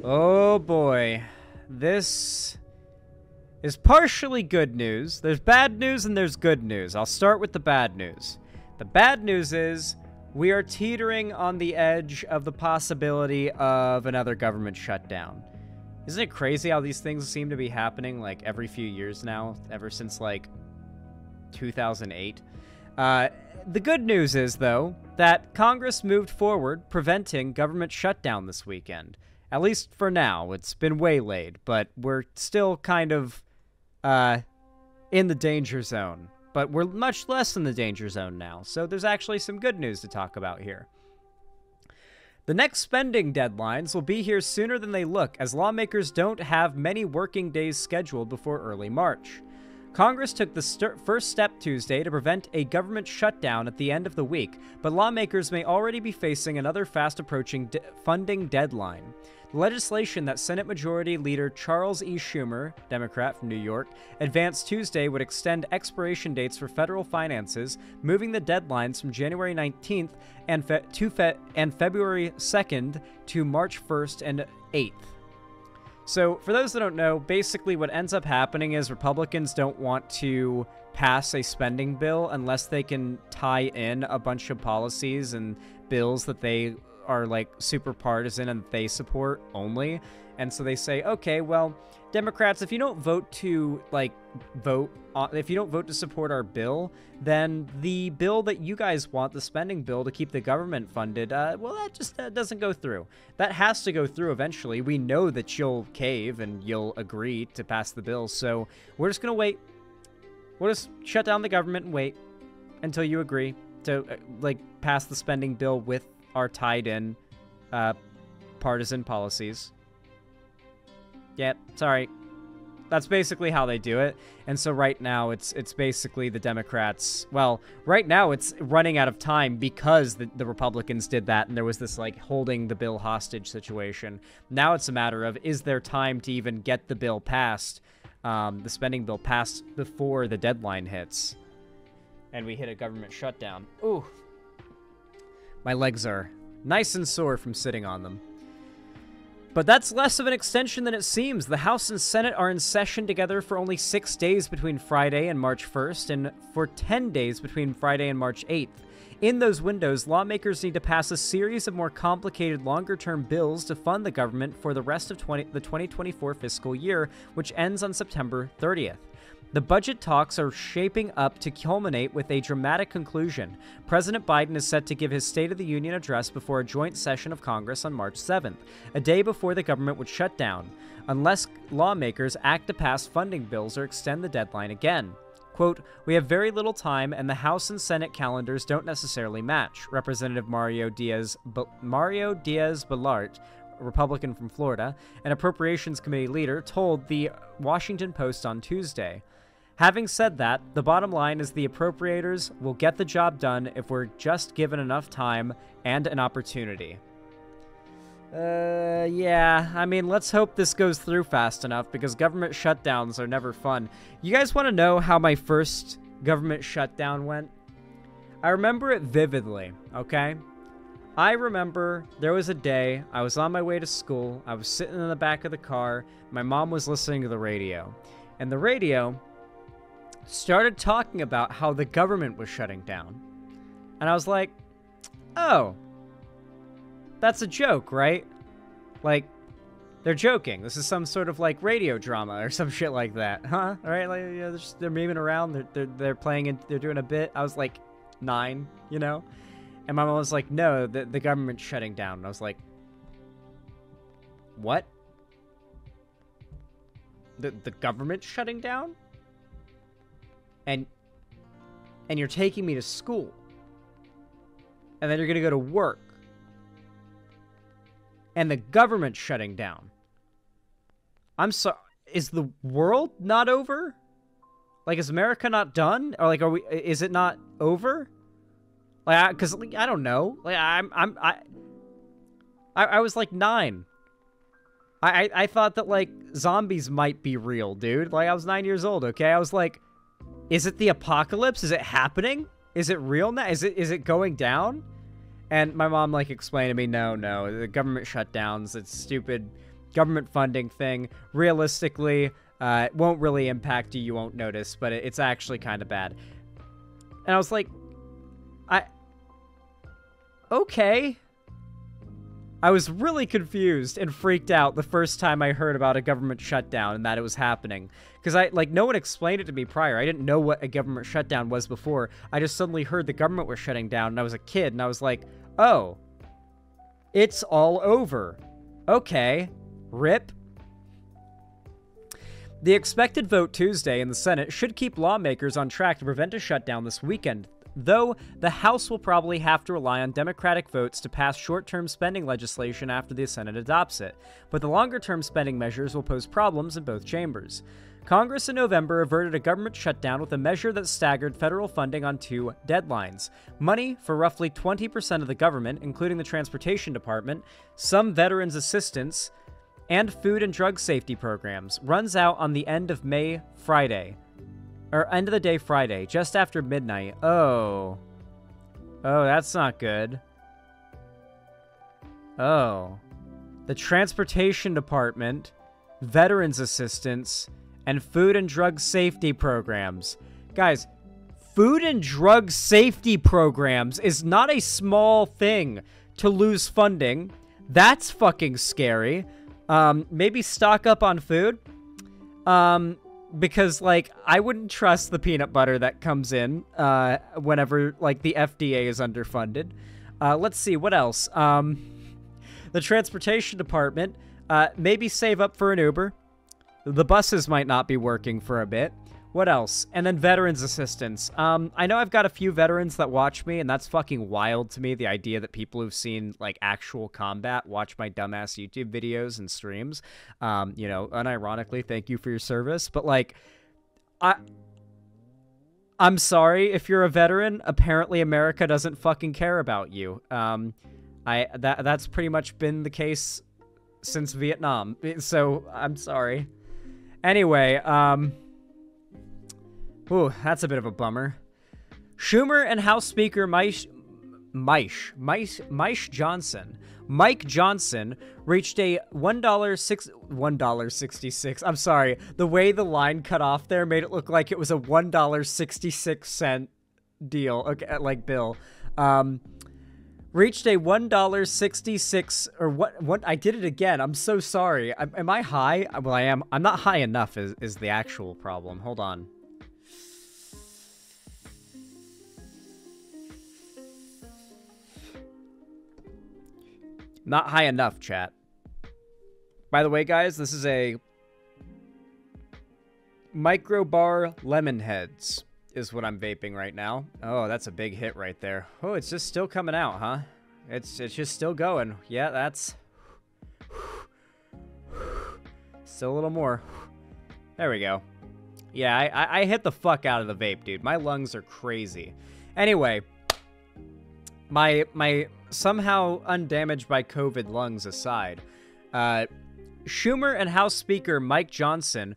Oh boy. This is partially good news. There's bad news and there's good news. I'll start with the bad news. The bad news is we are teetering on the edge of the possibility of another government shutdown. Isn't it crazy how these things seem to be happening like every few years now, ever since like 2008? The good news is, though, that Congress moved forward preventing government shutdown this weekend. At least for now. It's been waylaid, but we're still kind of in the danger zone. But we're much less in the danger zone now, so there's actually some good news to talk about here. The next spending deadlines will be here sooner than they look, as lawmakers don't have many working days scheduled before early March. Congress took the first step Tuesday to prevent a government shutdown at the end of the week, but lawmakers may already be facing another fast-approaching funding deadline. The legislation that Senate Majority Leader Charles E. Schumer, Democrat from New York, advanced Tuesday would extend expiration dates for federal finances, moving the deadlines from January 19th and February 2nd to March 1st and 8th. So, for those that don't know, basically what ends up happening is Republicans don't want to pass a spending bill unless they can tie in a bunch of policies and bills that they are, like, super partisan and they support only. And so they say, okay, well, Democrats, if you don't vote to, if you don't vote to support our bill, then the bill that you guys want, the spending bill to keep the government funded, well, that just doesn't go through. That has to go through eventually. We know that you'll cave and you'll agree to pass the bill, so we're just going to wait. We'll just shut down the government and wait until you agree to, pass the spending bill with our tied-in partisan policies. Yeah, sorry. That's basically how they do it. And so right now, it's basically the Democrats. Well, right now, it's running out of time because the Republicans did that, and there was this, holding the bill hostage situation. Now it's a matter of, is there time to even get the bill passed, the spending bill passed before the deadline hits? And we hit a government shutdown. Ooh. My legs are nice and sore from sitting on them. But that's less of an extension than it seems. The House and Senate are in session together for only 6 days between Friday and March 1st, and for 10 days between Friday and March 8th. In those windows, lawmakers need to pass a series of more complicated, longer-term bills to fund the government for the rest of the 2024 fiscal year, which ends on September 30th. The budget talks are shaping up to culminate with a dramatic conclusion. President Biden is set to give his State of the Union address before a joint session of Congress on March 7th, a day before the government would shut down, unless lawmakers act to pass funding bills or extend the deadline again. Quote, "We have very little time, and the House and Senate calendars don't necessarily match," Representative Mario Diaz-Balart, Republican from Florida, an Appropriations Committee leader, told the Washington Post on Tuesday. Having said that, the bottom line is the appropriators will get the job done if we're just given enough time and an opportunity. Yeah, I mean, let's hope this goes through fast enough, because government shutdowns are never fun. You guys want to know how my first government shutdown went? I remember it vividly, okay? I remember there was a day, I was on my way to school, I was sitting in the back of the car, my mom was listening to the radio, and the radio started talking about how the government was shutting down. And I was like, oh, that's a joke, right? Like, they're joking. This is some sort of, radio drama or some shit like that, huh? All right, they're memeing around, they're playing, and they're doing a bit. I was, 9, you know? And my mom was like, no, the government's shutting down. And I was like, what? The government's shutting down? And you're taking me to school. And then you're going to go to work. And the government's shutting down. I'm sorry. Is the world not over? Is America not done? Or, is it not over? Because, I don't know. I was, 9. I thought that, zombies might be real, dude. I was 9 years old, okay? I was like, is it the apocalypse? Is it happening? Is it real now? Is it going down? And my mom, explained to me, no, the government shutdowns, it's stupid government funding thing. Realistically, it won't really impact you. You won't notice, but it's actually kind of bad. And I was like, okay. I was really confused and freaked out the first time I heard about a government shutdown and that it was happening. Because no one explained it to me prior. I didn't know what a government shutdown was before. I just suddenly heard the government was shutting down, and I was a kid, and I was like, oh, it's all over. Okay. RIP. The expected vote Tuesday in the Senate should keep lawmakers on track to prevent a shutdown this weekend, though the House will probably have to rely on Democratic votes to pass short-term spending legislation after the Senate adopts it, but the longer-term spending measures will pose problems in both chambers. Congress in November averted a government shutdown with a measure that staggered federal funding on 2 deadlines. Money for roughly 20% of the government, including the Transportation Department, some veterans' assistance, and food and drug safety programs, runs out on the end of May Friday. Or end of the day Friday, just after midnight. Oh. Oh, that's not good. Oh. The Transportation Department, Veterans Assistance, and Food and Drug Safety Programs. Guys, Food and Drug Safety Programs is not a small thing to lose funding. That's fucking scary. Maybe stock up on food. Because, like, I wouldn't trust the peanut butter that comes in, whenever, like, the FDA is underfunded. Let's see, what else? The Transportation Department, maybe save up for an Uber. The buses might not be working for a bit. What else? And then veterans assistance. I know I've got a few veterans that watch me, and that's fucking wild to me, the idea that people who've seen, like, actual combat watch my dumbass YouTube videos and streams. You know, unironically, thank you for your service. But, like, I'm sorry if you're a veteran. Apparently America doesn't fucking care about you. That's pretty much been the case since Vietnam. So, I'm sorry. Anyway, ooh, that's a bit of a bummer. Schumer and House Speaker Mike Johnson reached a $1.66. I'm sorry, the way the line cut off there made it look like it was a $1.66 deal. Okay, like bill. Reached a $1.66 or what? I did it again. I'm so sorry. Am I high? Well, I am. I'm not high enough is the actual problem. Hold on. Not high enough, chat. By the way, guys, this is a Micro Bar Lemon Heads is what I'm vaping right now. Oh, that's a big hit right there. Oh, it's just still coming out, huh? It's just still going. Yeah, that's still a little more. There we go. Yeah, I hit the fuck out of the vape, dude. My lungs are crazy. Anyway, my somehow undamaged by COVID lungs aside, Schumer and House Speaker Mike Johnson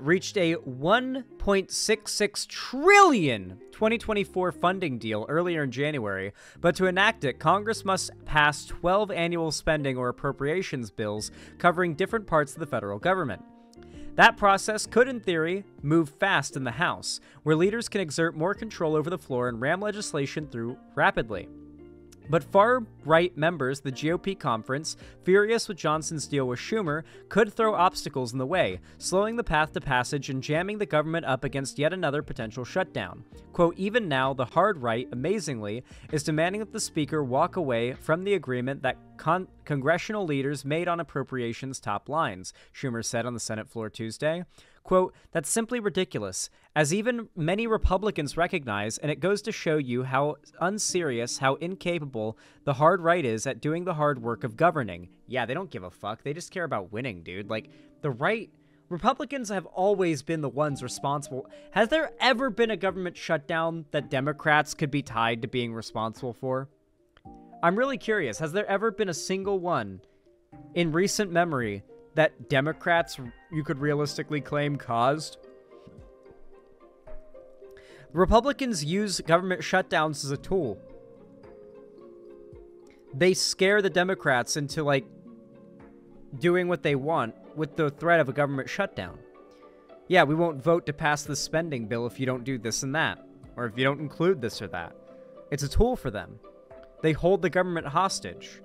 reached a $1.66 trillion 2024 funding deal earlier in January, but to enact it, Congress must pass 12 annual spending or appropriations bills covering different parts of the federal government. That process could, in theory, move fast in the House, where leaders can exert more control over the floor and ram legislation through rapidly. But far-right members, the GOP conference, furious with Johnson's deal with Schumer, could throw obstacles in the way, slowing the path to passage and jamming the government up against yet another potential shutdown. Quote, even now, the hard right, amazingly, is demanding that the Speaker walk away from the agreement that congressional leaders made on appropriations top lines, Schumer said on the Senate floor Tuesday. Quote, that's simply ridiculous, as even many Republicans recognize, and it goes to show you how unserious, how incapable the hard right is at doing the hard work of governing. Yeah, they don't give a fuck. They just care about winning, dude. Like, the right... Republicans have always been the ones responsible. Has there ever been a government shutdown that Democrats could be tied to being responsible for? I'm really curious. Has there ever been a single one in recent memory that Democrats, you could realistically claim, caused? Republicans use government shutdowns as a tool. They scare the Democrats into, like, doing what they want with the threat of a government shutdown. Yeah, we won't vote to pass this spending bill if you don't do this and that, or if you don't include this or that. It's a tool for them. They hold the government hostage.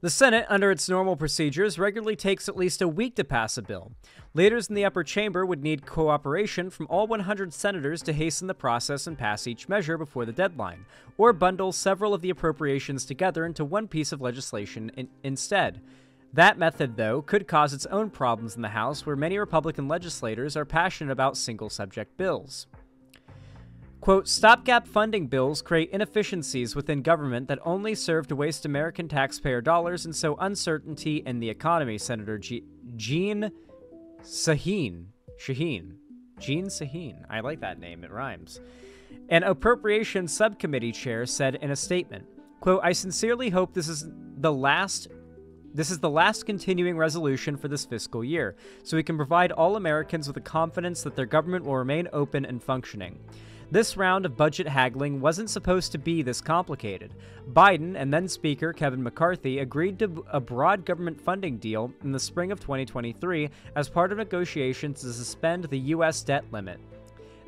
The Senate, under its normal procedures, regularly takes at least a week to pass a bill. Leaders in the upper chamber would need cooperation from all 100 senators to hasten the process and pass each measure before the deadline, or bundle several of the appropriations together into one piece of legislation instead. That method, though, could cause its own problems in the House, where many Republican legislators are passionate about single-subject bills. Quote, stopgap funding bills create inefficiencies within government that only serve to waste American taxpayer dollars and sow uncertainty in the economy, Senator Jean Shaheen. Jean Shaheen. I like that name. It rhymes. An Appropriations Subcommittee chair said in a statement, quote, I sincerely hope this is the last continuing resolution for this fiscal year, so we can provide all Americans with the confidence that their government will remain open and functioning. This round of budget haggling wasn't supposed to be this complicated. Biden and then Speaker Kevin McCarthy agreed to a broad government funding deal in the spring of 2023 as part of negotiations to suspend the U.S. debt limit.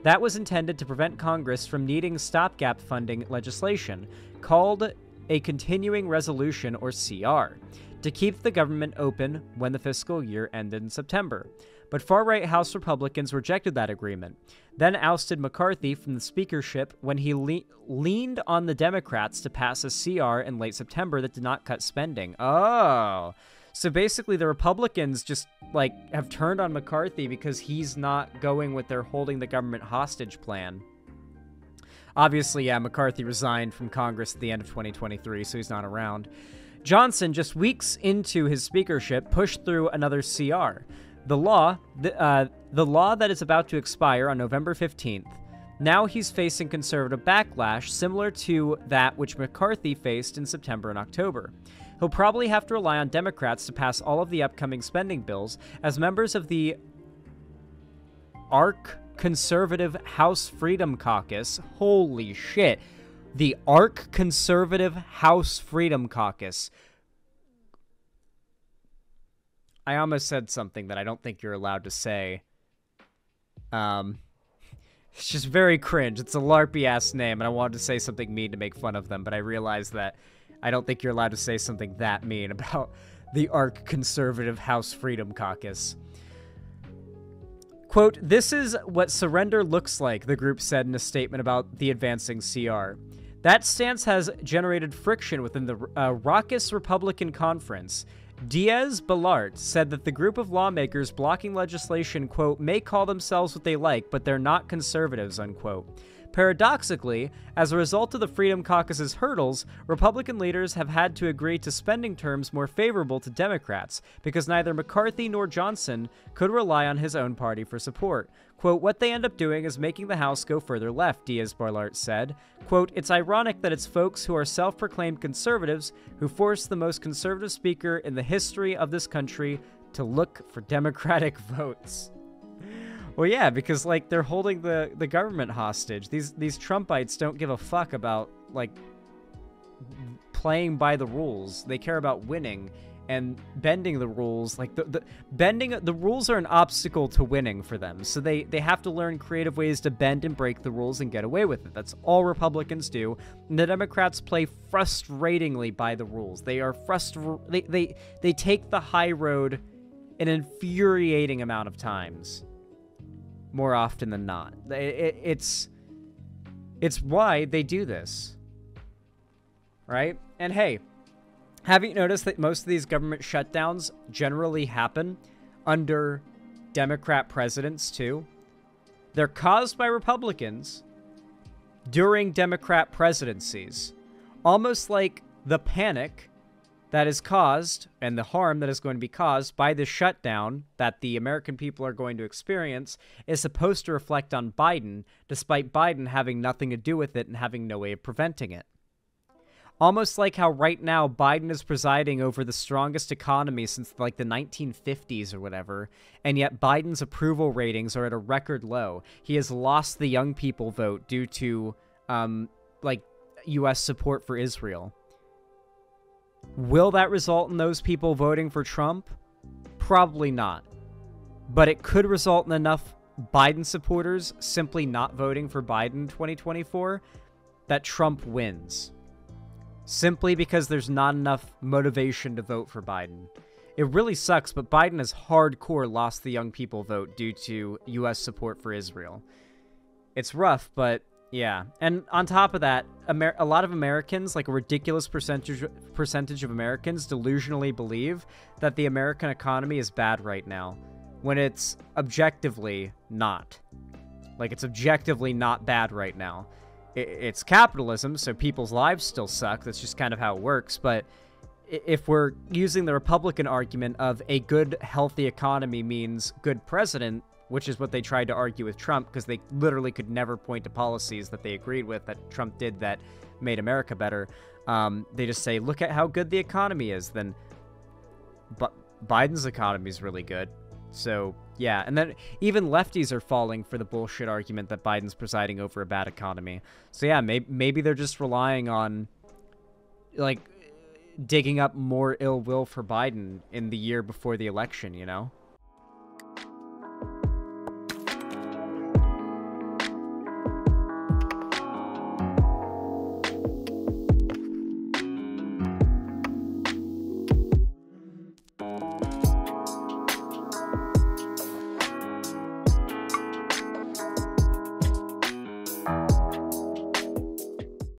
That was intended to prevent Congress from needing stopgap funding legislation, called a Continuing Resolution, or CR, to keep the government open when the fiscal year ended in September. But far-right House Republicans rejected that agreement, then ousted McCarthy from the speakership when he leaned on the Democrats to pass a CR in late September that did not cut spending. Oh, so basically the Republicans just, have turned on McCarthy because he's not going with their holding the government hostage plan. Obviously, yeah, McCarthy resigned from Congress at the end of 2023, so he's not around. Johnson, just weeks into his speakership, pushed through another CR. The law that is about to expire on November 15th. Now he's facing conservative backlash similar to that which McCarthy faced in September and October. He'll probably have to rely on Democrats to pass all of the upcoming spending bills, as members of the ARC Conservative House Freedom Caucus, holy shit, the ARC Conservative House Freedom Caucus. I almost said something that I don't think you're allowed to say. It's just very cringe. It's a LARPy-ass name, and I wanted to say something mean to make fun of them, but I realized that I don't think you're allowed to say something that mean about the ARC Conservative House Freedom Caucus. Quote, this is what surrender looks like, the group said in a statement about the advancing CR. That stance has generated friction within the raucous Republican conference. Diaz-Balart said that the group of lawmakers blocking legislation, quote, may call themselves what they like, but they're not conservatives, unquote. Paradoxically, as a result of the Freedom Caucus's hurdles, Republican leaders have had to agree to spending terms more favorable to Democrats, because neither McCarthy nor Johnson could rely on his own party for support. Quote, what they end up doing is making the House go further left, Diaz-Balart said. Quote, it's ironic that it's folks who are self-proclaimed conservatives who force the most conservative speaker in the history of this country to look for Democratic votes. Well, yeah, because, they're holding the government hostage. These Trumpites don't give a fuck about, playing by the rules. They care about winning and bending the rules. The rules are an obstacle to winning for them. So they have to learn creative ways to bend and break the rules and get away with it. That's all Republicans do. And the Democrats play frustratingly by the rules. They are they take the high road an infuriating amount of times. More often than not. It's why they do this. Right? And hey, haven't you noticed that most of these government shutdowns generally happen under Democrat presidents too? They're caused by Republicans during Democrat presidencies. Almost like the panic that is caused and the harm that is going to be caused by the shutdown that the American people are going to experience is supposed to reflect on Biden, despite Biden having nothing to do with it and having no way of preventing it. Almost like how right now Biden is presiding over the strongest economy since the 1950s or whatever, and yet Biden's approval ratings are at a record low. He has lost the young people vote due to, U.S. support for Israel. Will that result in those people voting for Trump? Probably not. But it could result in enough Biden supporters simply not voting for Biden in 2024 that Trump wins. Simply because there's not enough motivation to vote for Biden. It really sucks, but Biden has hardcore lost the young people vote due to U.S. support for Israel. It's rough, but yeah. And on top of that, a lot of Americans, like a ridiculous percentage of Americans, delusionally believe that the American economy is bad right now, when it's objectively not. Like, it's objectively not bad right now. It's capitalism, so people's lives still suck. That's just kind of how it works. But if we're using the Republican argument of a good, healthy economy means good president, which is what they tried to argue with Trump, because they literally could never point to policies that they agreed with that Trump did that made America better. They just say, look at how good the economy is. Then Biden's economy is really good. So, yeah. And then even lefties are falling for the bullshit argument that Biden's presiding over a bad economy. So, yeah, maybe they're just relying on, like, digging up more ill will for Biden in the year before the election, you know?